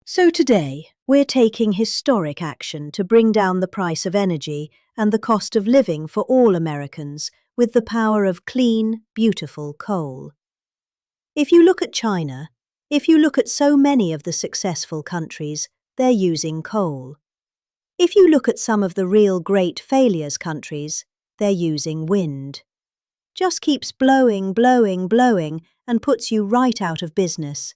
So today, we're taking historic action to bring down the price of energy and the cost of living for all Americans with the power of clean, beautiful coal. If you look at China, if you look at so many of the successful countries, they're using coal. If you look at some of the real great failures countries, they're using wind. Just keeps blowing, blowing, blowing and puts you right out of business.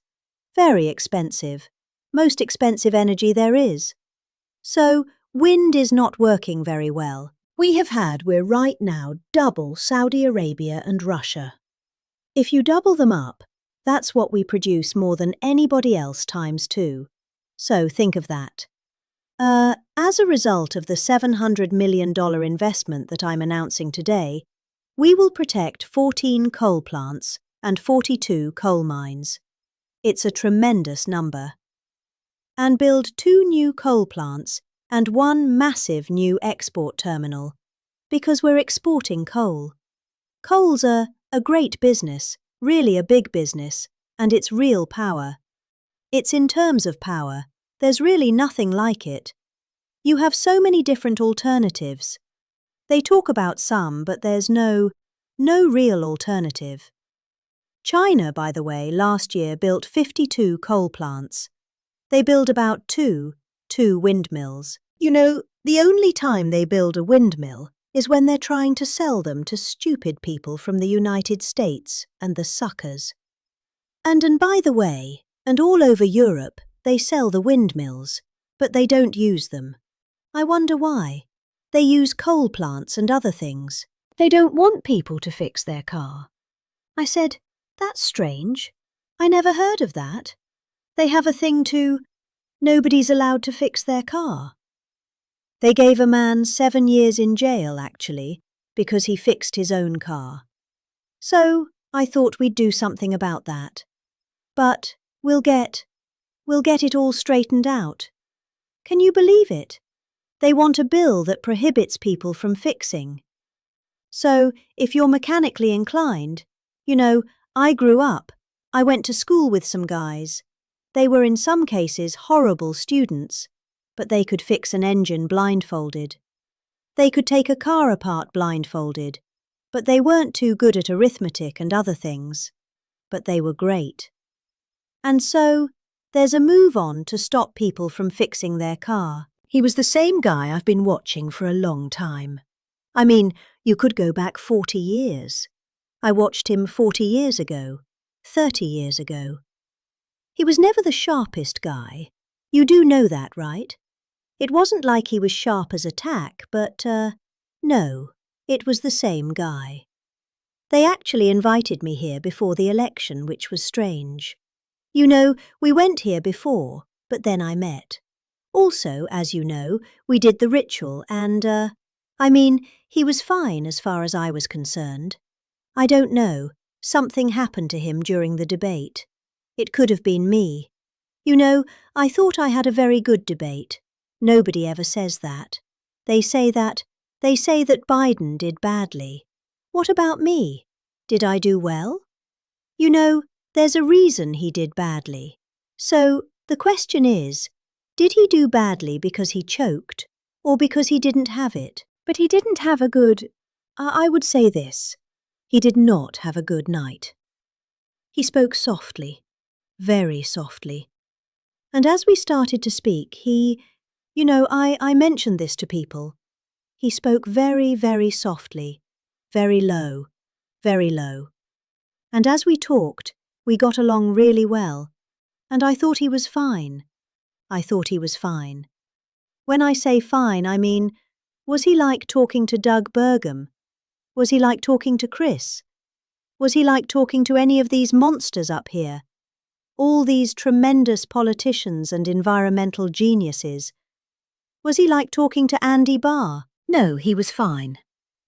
Very expensive. Most expensive energy there is. So, wind is not working very well. We're right now double Saudi Arabia and Russia. If you double them up, that's what we produce more than anybody else times 2. So think of that. As a result of the $700 million investment that I'm announcing today, we will protect 14 coal plants and 42 coal mines. It's a tremendous number. And build 2 new coal plants and 1 massive new export terminal, because we're exporting coal. Coal's a great business, really a big business, and it's real power. It's in terms of power, there's really nothing like it. You have so many different alternatives. They talk about some, but there's no real alternative. China, by the way, last year built 52 coal plants. They build about two windmills. You know, the only time they build a windmill is when they're trying to sell them to stupid people from the United States and the suckers. And by the way, and all over Europe, they sell the windmills, but they don't use them. I wonder why. They use coal plants and other things. They don't want people to fix their car. I said, that's strange. I never heard of that. They have a thing to, nobody's allowed to fix their car. They gave a man 7 years in jail, actually, because he fixed his own car. So I thought we'd do something about that. But we'll get it all straightened out. Can you believe it? They want a bill that prohibits people from fixing. So if you're mechanically inclined, I grew up. I went to school with some guys. They were in some cases horrible students, but they could fix an engine blindfolded. They could take a car apart blindfolded, but they weren't too good at arithmetic and other things. But they were great. And so, there's a move on to stop people from fixing their car. He was the same guy I've been watching for a long time. I mean, you could go back 40 years. I watched him 40 years ago, 30 years ago. He was never the sharpest guy. You do know that, right? It wasn't like he was sharp as a tack, but, no, it was the same guy. They actually invited me here before the election, which was strange. We went here before, but then I met. Also, as you know, we did the ritual and, he was fine as far as I was concerned. I don't know, something happened to him during the debate. It could have been me. I thought I had a very good debate. Nobody ever says that. They say that Biden did badly. What about me? Did I do well? There's a reason he did badly. So, the question is, did he do badly because he choked, or because he didn't have it? But he didn't have a good... I would say this. He did not have a good night. He spoke softly, very softly. And as we started to speak, I mentioned this to people. He spoke very, very softly, very low, very low. And as we talked, we got along really well. And I thought he was fine. I thought he was fine. When I say fine, I mean, was he like talking to Doug Burgum? Was he like talking to Chris? Was he like talking to any of these monsters up here? All these tremendous politicians and environmental geniuses? Was he like talking to Andy Barr? No, he was fine.